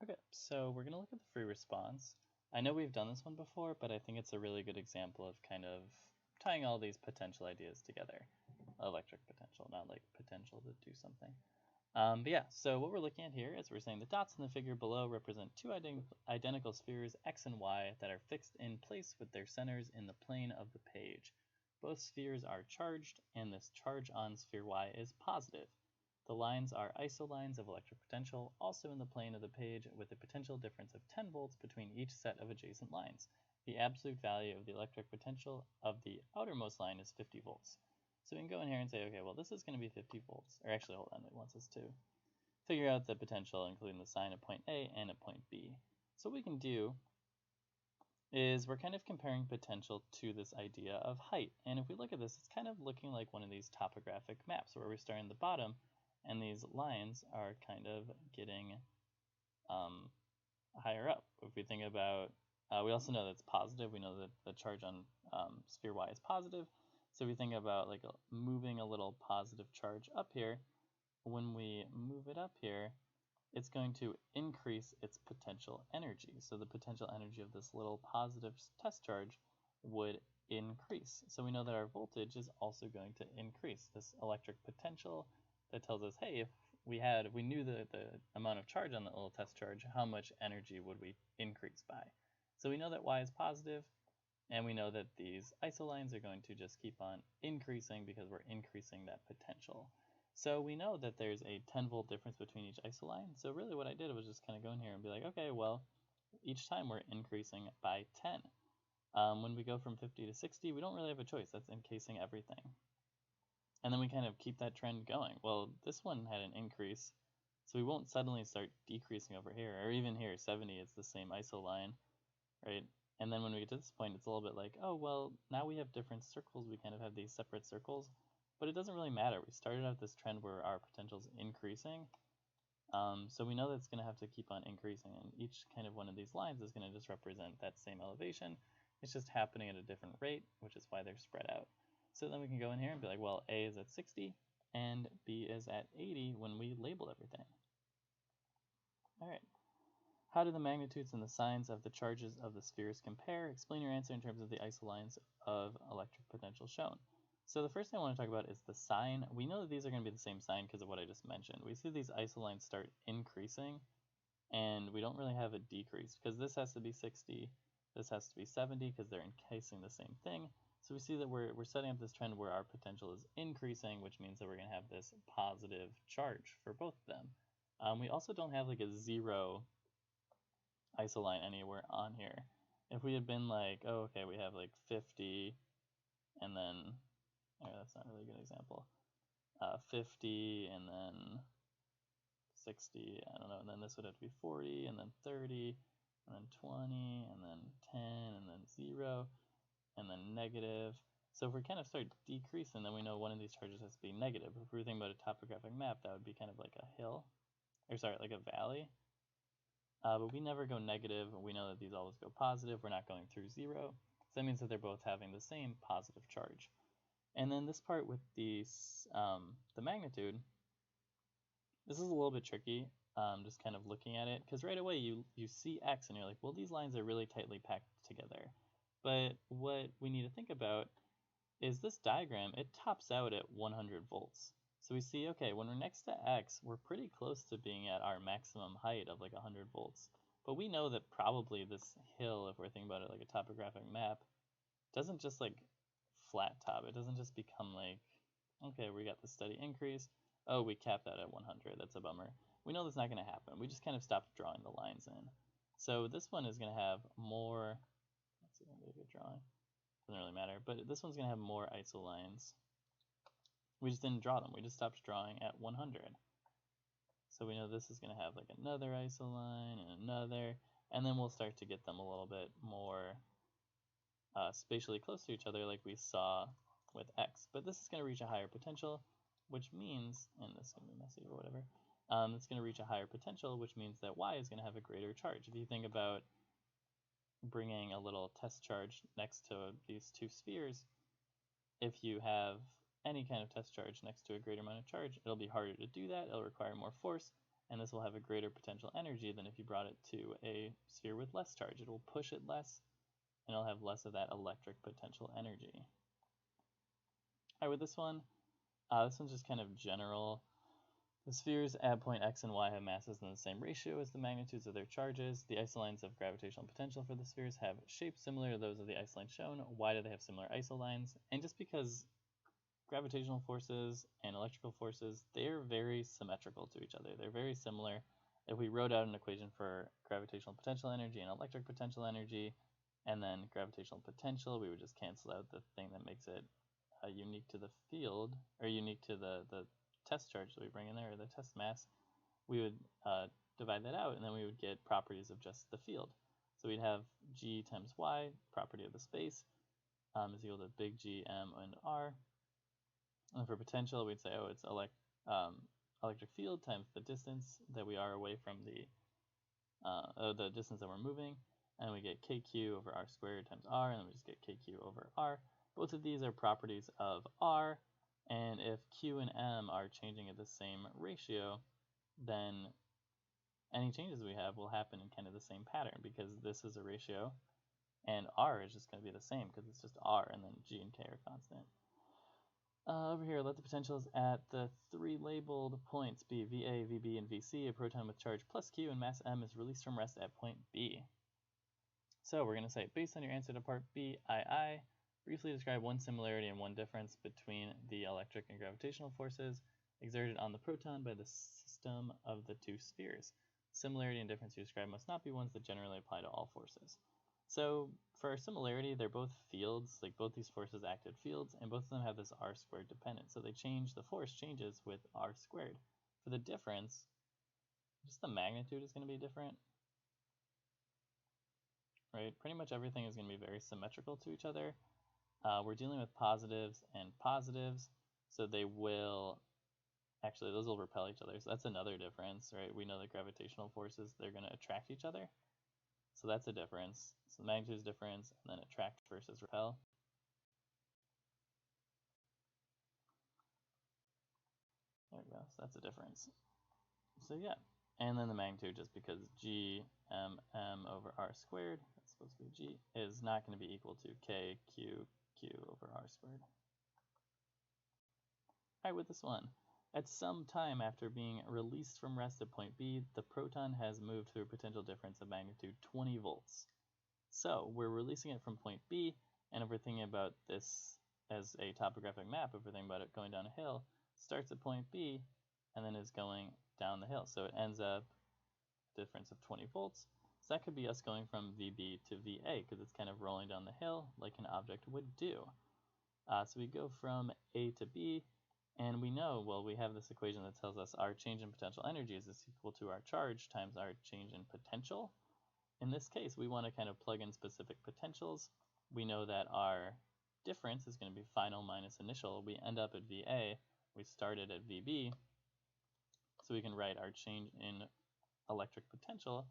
Okay, so we're going to look at the free response. I know we've done this one before, but I think it's a really good example of kind of tying all these potential ideas together. Electric potential, not like potential to do something. But yeah, so what we're looking at here is we're saying the dots in the figure below represent two identical spheres, x and y, that are fixed in place with their centers in the plane of the page. Both spheres are charged, and this charge on sphere y is positive. The lines are isolines of electric potential, also in the plane of the page, with a potential difference of 10 volts between each set of adjacent lines. The absolute value of the electric potential of the outermost line is 50 volts. So we can go in here and say, okay, well, this is going to be 50 volts. Or actually, hold on, it wants us to figure out the potential, including the sign at point A and at point B. So what we can do is we're kind of comparing potential to this idea of height. And if we look at this, it's kind of looking like one of these topographic maps where we're starting at the bottom, and these lines are kind of getting higher up. If we think about, we also know that it's positive. We know that the charge on sphere y is positive. So we think about like moving a little positive charge up here. When we move it up here, it's going to increase its potential energy. So the potential energy of this little positive test charge would increase. So we know that our voltage is also going to increase. This electric potential that tells us, hey, if we knew the amount of charge on the little test charge, how much energy would we increase by? So we know that y is positive, and we know that these isolines are going to just keep on increasing because we're increasing that potential. So we know that there's a 10 volt difference between each isoline. So really what I did was just kind of go in here and be like, okay, well, each time we're increasing by 10. When we go from 50 to 60, we don't really have a choice. That's encasing everything. And then we kind of keep that trend going. Well, this one had an increase, so we won't suddenly start decreasing over here. Or even here, 70, it's the same isoline, right? And then when we get to this point, it's a little bit like, oh, well, now we have different circles. We kind of have these separate circles. But it doesn't really matter. We started out this trend where our potential is increasing. So we know that it's going to have to keep on increasing. And each kind of one of these lines is going to just represent that same elevation. It's just happening at a different rate, which is why they're spread out. So then we can go in here and be like, well, A is at 60 and B is at 80 when we label everything. All right. How do the magnitudes and the signs of the charges of the spheres compare? Explain your answer in terms of the isolines of electric potential shown. So the first thing I want to talk about is the sign. We know that these are going to be the same sign because of what I just mentioned. We see these isolines start increasing, and we don't really have a decrease because this has to be 60, this has to be 70 because they're encasing the same thing. So we see that we're setting up this trend where our potential is increasing, which means that we're going to have this positive charge for both of them. We also don't have like a zero isoline anywhere on here. If we had been like, oh, okay, we have like 50, and then that's not really a good example. 50 and then 60, I don't know, and then this would have to be 40 and then 30 and then 20 and then 10 and then 0 and then negative. So if we kind of start decreasing, then we know one of these charges has to be negative. If we were thinking about a topographic map, that would be kind of like a hill, or sorry, like a valley. But we never go negative. We know that these always go positive. We're not going through 0. So that means that they're both having the same positive charge. And then this part with the magnitude, this is a little bit tricky, just kind of looking at it, because right away you see X and you're like, well, these lines are really tightly packed together. But what we need to think about is this diagram, it tops out at 100 volts. So we see, okay, when we're next to X, we're pretty close to being at our maximum height of like 100 volts. But we know that probably this hill, if we're thinking about it like a topographic map, doesn't just like flat top. It doesn't just become like, okay, we got the steady increase. Oh, we capped out at 100. That's a bummer. We know that's not going to happen. We just kind of stopped drawing the lines in. So this one is going to have more, let's see if I can get a good drawing. Doesn't really matter, but this one's going to have more isolines. We just didn't draw them. We just stopped drawing at 100. So we know this is going to have like another isoline and another, and then we'll start to get them a little bit more spatially close to each other like we saw with X. But this is going to reach a higher potential, which means, and this is going to be messy or whatever, it's going to reach a higher potential, which means that Y is going to have a greater charge. If you think about bringing a little test charge next to these two spheres, if you have any kind of test charge next to a greater amount of charge, it'll be harder to do that. It'll require more force, and this will have a greater potential energy than if you brought it to a sphere with less charge. It will push it less, and it'll have less of that electric potential energy. All right, with this one's just kind of general. The spheres at point x and y have masses in the same ratio as the magnitudes of their charges. The isolines of gravitational potential for the spheres have shapes similar to those of the isolines shown. Why do they have similar isolines? And just because gravitational forces and electrical forces, they're very symmetrical to each other. They're very similar. If we wrote out an equation for gravitational potential energy and electric potential energy, and then gravitational potential, we would just cancel out the thing that makes it unique to the field, or unique to the test charge that we bring in there, or the test mass. We would divide that out, and then we would get properties of just the field. So we'd have g times y, property of the space, is equal to big G, M, and R. And for potential, we'd say, oh, it's electric field times the distance that we are away from the distance that we're moving, and we get kq over r squared times r, and then we just get kq over r. Both of these are properties of r, and if q and m are changing at the same ratio, then any changes we have will happen in kind of the same pattern, because this is a ratio, and r is just going to be the same because it's just r, and then g and k are constant. Over here, let the potentials at the three labeled points be VA, VB, and VC. A proton with charge plus Q and mass M is released from rest at point B. So we're going to say, based on your answer to part B, II, briefly describe one similarity and one difference between the electric and gravitational forces exerted on the proton by the system of the two spheres. Similarity and difference you describe must not be ones that generally apply to all forces. So for our similarity, they're both fields, like both these forces acted fields, and both of them have this r squared dependence. So they change, the force changes with r squared. For the difference, just the magnitude is going to be different, right? Pretty much everything is going to be very symmetrical to each other. We're dealing with positives and positives, so they will, actually those will repel each other. So that's another difference, right? We know that gravitational forces, they're going to attract each other. So that's a difference. So the magnitude is difference, and then attract versus repel. There we go. So that's a difference. So yeah, and then the magnitude, just because g m over r squared, that's supposed to be g, is not going to be equal to k q q over r squared. All right, with this one. At some time after being released from rest at point B, the proton has moved through a potential difference of magnitude 20 volts. So we're releasing it from point B, and if we're thinking about this as a topographic map, if we're thinking about it going down a hill, starts at point B and then is going down the hill. So it ends up a difference of 20 volts. So that could be us going from VB to VA, because it's kind of rolling down the hill like an object would do. So we go from A to B, and we know, well, we have this equation that tells us our change in potential energy is equal to our charge times our change in potential. In this case, we want to kind of plug in specific potentials. We know that our difference is going to be final minus initial. We end up at VA. We started at VB. So we can write our change in electric potential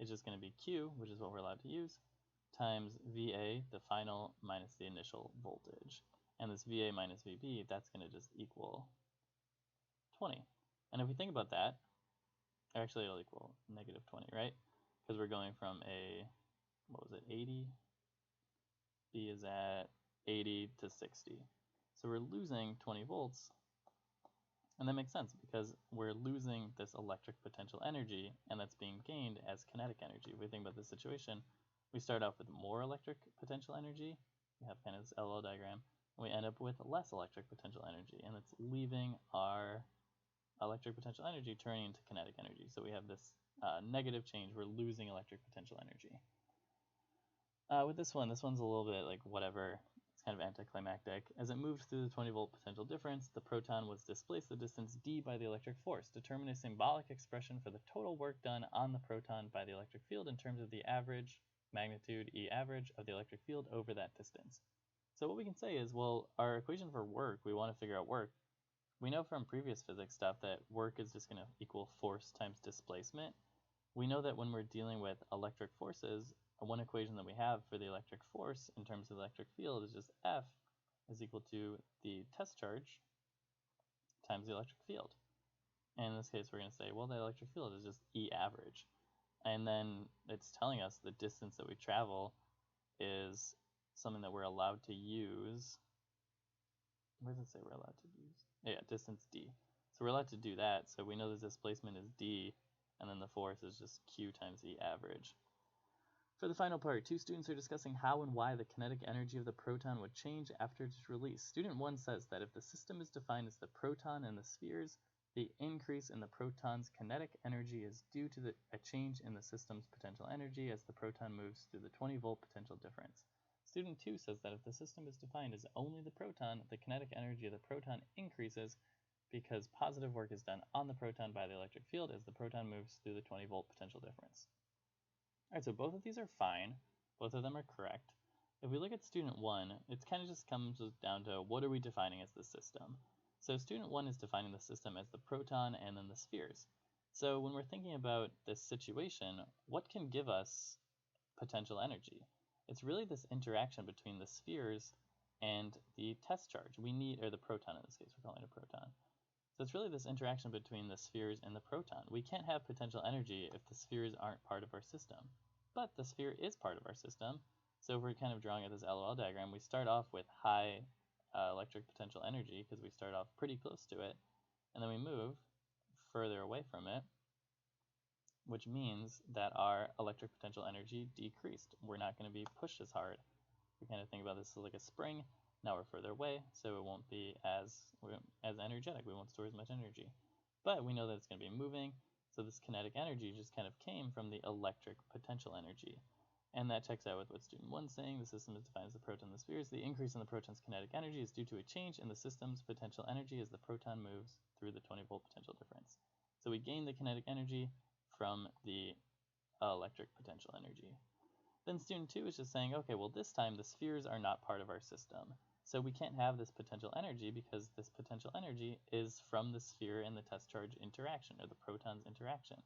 is just going to be Q, which is what we're allowed to use, times VA, the final, minus the initial voltage. And this VA minus VB, that's going to just equal 20. And if we think about that, actually it'll equal negative 20, right? Because we're going from a, what was it, 80? B is at 80 to 60. So we're losing 20 volts. And that makes sense, because we're losing this electric potential energy, and that's being gained as kinetic energy. If we think about this situation, we start off with more electric potential energy. We have kind of this LL diagram. And we end up with less electric potential energy, and it's leaving our electric potential energy turning into kinetic energy. So we have this negative change. We're losing electric potential energy. With this one's a little bit like whatever. It's kind of anticlimactic. As it moved through the 20 volt potential difference, the proton was displaced the distance d by the electric force. Determine a symbolic expression for the total work done on the proton by the electric field in terms of the average magnitude E average of the electric field over that distance. So what we can say is, well, our equation for work, we want to figure out work. We know from previous physics stuff that work is just going to equal force times displacement. We know that when we're dealing with electric forces, one equation that we have for the electric force in terms of the electric field is just F is equal to the test charge times the electric field. And in this case, we're going to say, well, the electric field is just E average. And then it's telling us the distance that we travel is something that we're allowed to use. Where does it say we're allowed to use? Yeah, distance d. So we're allowed to do that. So we know the displacement is d, and then the force is just q times E average. For the final part, two students are discussing how and why the kinetic energy of the proton would change after its release. Student 1 says that if the system is defined as the proton and the spheres, the increase in the proton's kinetic energy is due to a change in the system's potential energy as the proton moves through the 20-volt potential difference. Student 2 says that if the system is defined as only the proton, the kinetic energy of the proton increases because positive work is done on the proton by the electric field as the proton moves through the 20-volt potential difference. Alright, so both of these are fine. Both of them are correct. If we look at student 1, it kind of just comes down to what are we defining as the system. So student 1 is defining the system as the proton and then the spheres. So when we're thinking about this situation, what can give us potential energy? It's really this interaction between the spheres and the test charge. We need, or the proton in this case, we're calling it a proton. So it's really this interaction between the spheres and the proton. We can't have potential energy if the spheres aren't part of our system. But the sphere is part of our system. So if we're kind of drawing at this LOL diagram, we start off with high electric potential energy because we start off pretty close to it. And then we move further away from it, which means that our electric potential energy decreased. We're not going to be pushed as hard. We kind of think about this as like a spring. Now we're further away, so it won't be as energetic. We won't store as much energy. But we know that it's going to be moving, so this kinetic energy just kind of came from the electric potential energy. And that checks out with what student 1 is saying. The system is defined as the proton and the spheres. The increase in the proton's kinetic energy is due to a change in the system's potential energy as the proton moves through the 20-volt potential difference. So we gain the kinetic energy from the electric potential energy. Then student 2 is just saying, okay, well this time the spheres are not part of our system. So we can't have this potential energy because this potential energy is from the sphere and the test charge interaction, or the proton's interaction.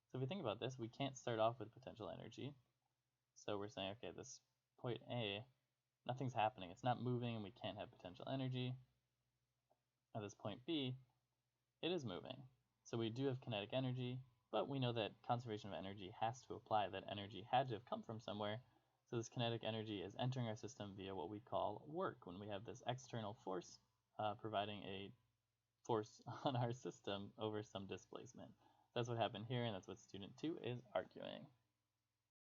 So if we think about this, we can't start off with potential energy. So we're saying, okay, this point A, nothing's happening. It's not moving and we can't have potential energy. At this point B, it is moving. So we do have kinetic energy, but we know that conservation of energy has to apply. That energy had to have come from somewhere. So this kinetic energy is entering our system via what we call work, when we have this external force providing a force on our system over some displacement. That's what happened here, and that's what student 2 is arguing.